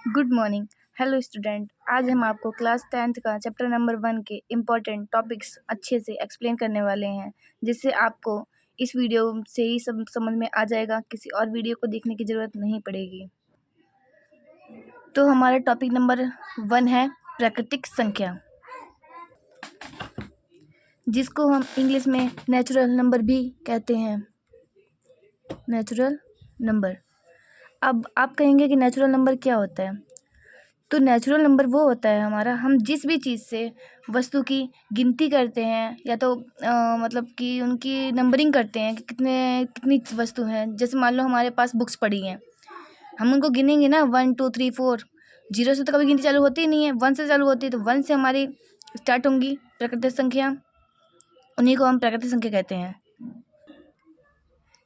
Good morning. Hello student, आज हम आपको क्लास 10th का चैप्टर नंबर 1 के इम्पॉर्टेंट टॉपिक्स अच्छे से एक्सप्लेन करने वाले हैं, जिससे आपको इस वीडियो से ही सब समझ में आ जाएगा, किसी और वीडियो को देखने की ज़रूरत नहीं पड़ेगी। तो हमारा टॉपिक नंबर 1 है प्राकृतिक संख्या, जिसको हम इंग्लिश में नेचुरल नंबर भी कहते हैं। Natural number. अब आप कहेंगे कि नेचुरल नंबर क्या होता है? तो नेचुरल नंबर वो होता है हमारा, हम जिस भी चीज़ से वस्तु की गिनती करते हैं या तो मतलब कि उनकी नंबरिंग करते हैं कि कितनी वस्तु हैं। जैसे मान लो हमारे पास बुक्स पड़ी हैं, हम उनको गिनेंगे ना 1 2 3 4। 0 से तो कभी गिनती चालू होती ही नहीं है, 1 से चालू होती है, तो 1 से हमारी स्टार्ट होंगी प्राकृतिक संख्या। उन्हीं को हम प्राकृतिक संख्या कहते हैं।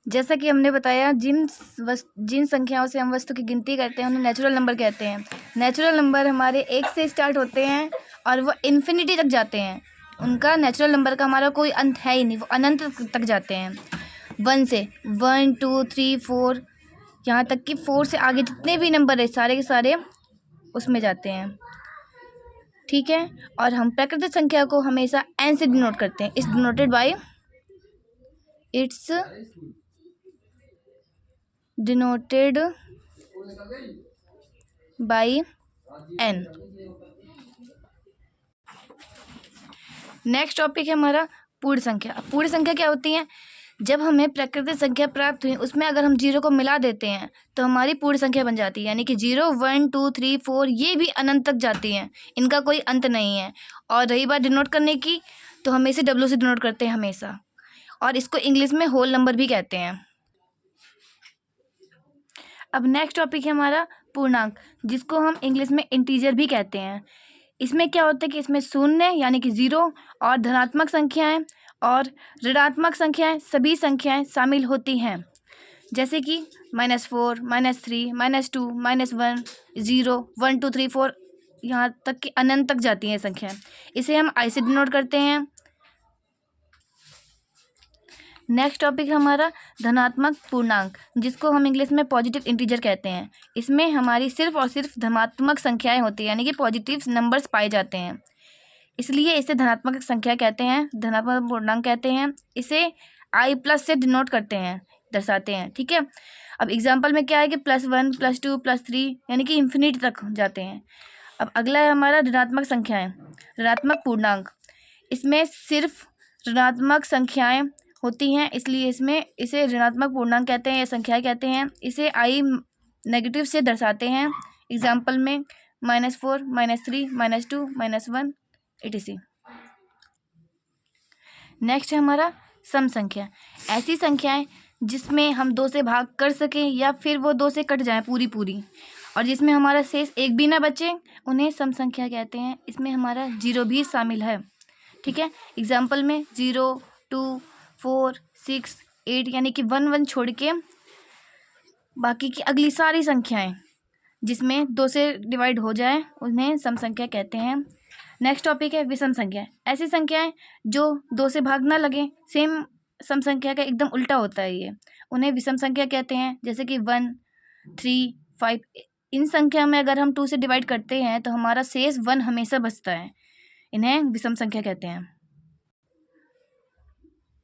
जैसा कि हमने बताया, जिन संख्याओं से हम वस्तु की गिनती करते हैं उन्हें नेचुरल नंबर कहते हैं। नेचुरल नंबर हमारे 1 से स्टार्ट होते हैं और वो इन्फिनिटी तक जाते हैं। उनका नेचुरल नंबर का हमारा कोई अंत है ही नहीं, वो अनंत तक जाते हैं। 1 से 1 2 3 4, यहाँ तक कि 4 से आगे जितने भी नंबर है सारे के सारे उसमें जाते हैं। ठीक है। और हम प्राकृतिक संख्या को हमेशा n से डिनोट करते हैं। It's denoted by denoted by n। Next topic है हमारा पूर्ण संख्या। पूर्ण संख्या क्या होती है? जब हमें प्राकृतिक संख्या प्राप्त हुई, उसमें अगर हम 0 को मिला देते हैं तो हमारी पूर्ण संख्या बन जाती है। यानी कि 0 1 2 3 4 ये भी अनंत तक जाती हैं, इनका कोई अंत नहीं है। और रही बात डिनोट करने की, तो हम इसे W से डिनोट करते हैं हमेशा, और इसको इंग्लिश में होल नंबर भी कहते हैं। अब नेक्स्ट टॉपिक है हमारा पूर्णांक, जिसको हम इंग्लिश में इंटीजर भी कहते हैं। इसमें क्या होता है कि इसमें शून्य यानी कि 0 और धनात्मक संख्याएं और ऋणात्मक संख्याएं, सभी संख्याएं शामिल होती हैं। जैसे कि -4 -3 -2 -1 0 1 2 3 4, यहाँ तक कि अनंत तक जाती हैं संख्याएं। इसे हम I से डिनोट करते हैं। नेक्स्ट टॉपिक है हमारा धनात्मक पूर्णांक, जिसको हम इंग्लिश में पॉजिटिव इंटीजर कहते हैं। इसमें हमारी सिर्फ और सिर्फ धनात्मक संख्याएं होती हैं, यानी कि पॉजिटिव नंबर्स पाए जाते हैं, इसलिए इसे धनात्मक संख्या कहते हैं, धनात्मक पूर्णांक कहते हैं। इसे I+ से डिनोट करते हैं, दर्शाते हैं। ठीक है। अब एग्जाम्पल में क्या है कि +1 +2 +3 यानी कि इन्फिनिटी तक जाते हैं। अब अगला है हमारा ऋणात्मक संख्याएं, ऋणात्मक पूर्णांक। इसमें सिर्फ ऋणात्मक संख्याएं होती हैं, इसलिए इसे ऋणात्मक पूर्णांक कहते हैं या संख्याएं कहते हैं। इसे I नेगेटिव से दर्शाते हैं। एग्जाम्पल में -4 -3 -2 -1 etc। नेक्स्ट है हमारा सम संख्या। ऐसी संख्याएं जिसमें हम 2 से भाग कर सकें या फिर वो 2 से कट जाएं पूरी, और जिसमें हमारा शेष एक भी ना बचे, उन्हें सम संख्या कहते हैं। इसमें हमारा 0 भी शामिल है। ठीक है। एग्जाम्पल में 0 2 4 6 8 यानी कि 1 1 छोड़ के बाकी की अगली सारी संख्याएं जिसमें 2 से डिवाइड हो जाए उन्हें सम संख्या कहते हैं। नेक्स्ट टॉपिक है विषम संख्या। ऐसी संख्याएं जो 2 से भाग ना लगे, सेम सम संख्या का एकदम उल्टा होता है ये, उन्हें विषम संख्या कहते हैं। जैसे कि 1 3 5, इन संख्या में अगर हम 2 से डिवाइड करते हैं तो हमारा शेष 1 हमेशा बचता है, इन्हें विषम संख्या कहते हैं।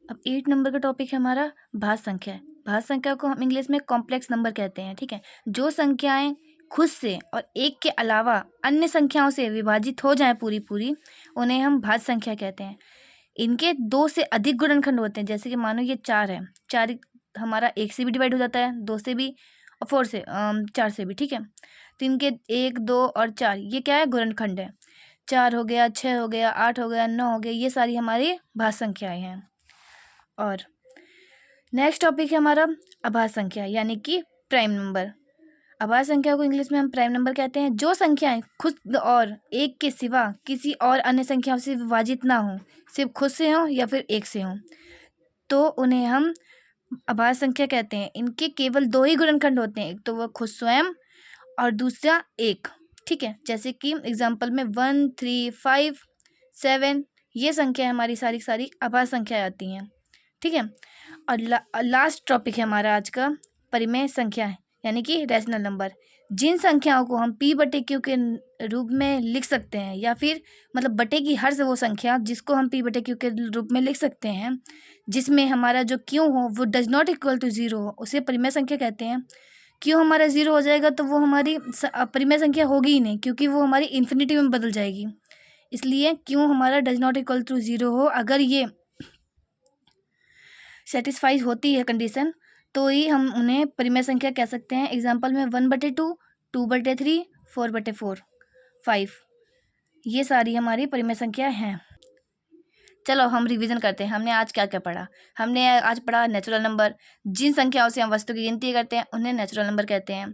अब 8 नंबर का टॉपिक है हमारा भाज्य संख्या। भाज्य संख्या को हम इंग्लिश में कॉम्प्लेक्स नंबर कहते हैं। ठीक है। जो संख्याएं खुद से और एक के अलावा अन्य संख्याओं से विभाजित हो जाएं पूरी, उन्हें हम भाज्य संख्या कहते हैं। इनके 2 से अधिक गुणनखंड होते हैं। जैसे कि मानो ये 4 है, 4 हमारा 1 से भी डिवाइड हो जाता है, 2 से भी और 4 से भी। ठीक है। तो इनके 1 2 और 4 ये क्या है? गुणनखंड है। 4 हो गया, 6 हो गया, 8 हो गया, 9 हो गया, ये सारी हमारी भाज्य संख्याएं हैं। और नेक्स्ट टॉपिक है हमारा अभाज्य संख्या, यानी कि प्राइम नंबर। अभाज्य संख्या को इंग्लिश में हम प्राइम नंबर कहते हैं। जो संख्याएं खुद और एक के सिवा किसी और अन्य संख्याओं से विभाजित ना हो, सिर्फ खुद से हों या फिर एक से हों, तो उन्हें हम अभाज्य संख्या कहते हैं। इनके केवल 2 ही गुणनखंड होते हैं, एक तो वह खुद स्वयं और दूसरा एक। ठीक है। जैसे कि एग्जाम्पल में 1 3 5 7, ये संख्या हमारी सारी अभाज्य संख्या आती हैं। ठीक है। और लास्ट टॉपिक है हमारा आज का परिमेय संख्या है, यानी कि रैशनल नंबर, जिन संख्याओं को हम p बटे q के रूप में लिख सकते हैं, या फिर मतलब बटे की हर से वो संख्या जिसको हम p बटे q के रूप में लिख सकते हैं, जिसमें हमारा जो q हो वो डज नॉट इक्वल टू 0 हो, उसे परिमेय संख्या कहते हैं। q हमारा 0 हो जाएगा तो वो हमारी परिमेय संख्या होगी ही नहीं, क्योंकि वो हमारी इन्फिनिटी में बदल जाएगी। इसलिए q हमारा डज नॉट इक्वल टू 0 हो, अगर ये सेटिस्फाई होती है कंडीशन, तो ही हम उन्हें परिमेय संख्या कह सकते हैं। एग्जाम्पल में 1/2, 2/3, 4/4, 5, ये सारी हमारी परिमेय संख्या हैं। चलो हम रिवीजन करते हैं, हमने आज क्या क्या पढ़ा। हमने आज पढ़ा नेचुरल नंबर, जिन संख्याओं से हम वस्तु की गिनती करते हैं उन्हें नेचुरल नंबर कहते हैं।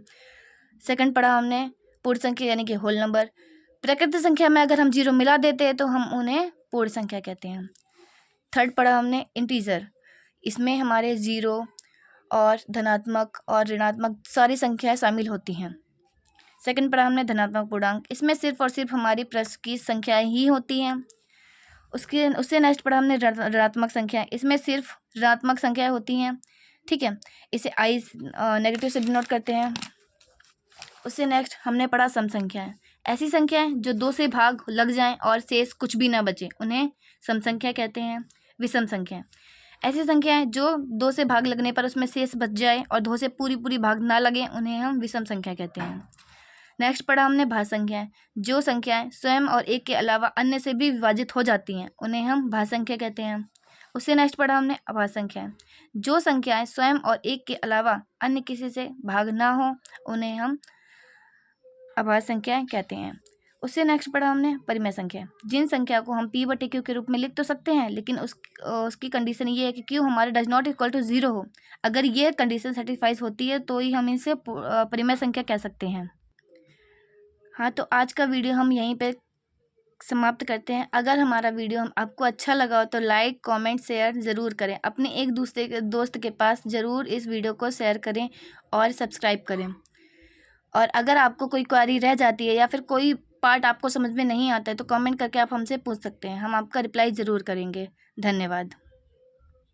सेकंड पढ़ा हमने पूर्ण संख्या यानी कि होल नंबर। प्राकृतिक संख्या में अगर हम 0 मिला देते हैं तो हम उन्हें पूर्ण संख्या कहते हैं। थर्ड पढ़ा हमने इंटीजर, इसमें हमारे 0 और धनात्मक और ऋणात्मक सारी संख्याएं शामिल होती हैं। सेकंड पढ़ा हमने धनात्मक पूर्णांक, इसमें सिर्फ और सिर्फ हमारी पृष्ठ की संख्याएं ही होती हैं। उससे नेक्स्ट पढ़ा हमने ऋणात्मक संख्या, इसमें सिर्फ ऋणात्मक संख्याएं होती हैं। ठीक है, इसे आई नेगेटिव से डिनोट करते हैं। उससे नेक्स्ट हमने पढ़ा सम संख्याएं, ऐसी संख्याएं जो 2 से भाग लग जाएं और शेष कुछ भी ना बचे उन्हें सम संख्या कहते हैं। विषम संख्या, ऐसी संख्याएं जो 2 से भाग लगने पर उसमें शेष बच जाए और 2 से पूरी भाग ना लगे उन्हें हम विषम संख्या कहते हैं। नेक्स्ट पढ़ा हमने भाज्य संख्याएं, जो संख्याएं स्वयं और एक के अलावा अन्य से भी विभाजित हो जाती हैं उन्हें हम भाज्य संख्या कहते हैं। उससे नेक्स्ट पढ़ा हमने अभाज्य संख्याएं, जो संख्याएं स्वयं और एक के अलावा अन्य किसी से भाग ना हो उन्हें हम अभाज्य संख्याएं कहते हैं। उससे नेक्स्ट पढ़ा हमने परिमेय संख्या, जिन संख्या को हम p बटे q के रूप में लिख तो सकते हैं, लेकिन उसकी कंडीशन ये है कि q हमारे डज नॉट इक्वल टू 0 हो। अगर ये कंडीशन सेटिस्फाइज होती है तो ही हम इनसे परिमेय संख्या कह सकते हैं। हाँ, तो आज का वीडियो हम यहीं पे समाप्त करते हैं। अगर हमारा वीडियो आपको अच्छा लगा हो तो लाइक, कमेंट, शेयर ज़रूर करें। अपने एक दूसरे दोस्त के पास ज़रूर इस वीडियो को शेयर करें और सब्सक्राइब करें। और अगर आपको कोई क्वेरी रह जाती है या फिर कोई पार्ट आपको समझ में नहीं आता है तो कमेंट करके आप हमसे पूछ सकते हैं, हम आपका रिप्लाई ज़रूर करेंगे। धन्यवाद।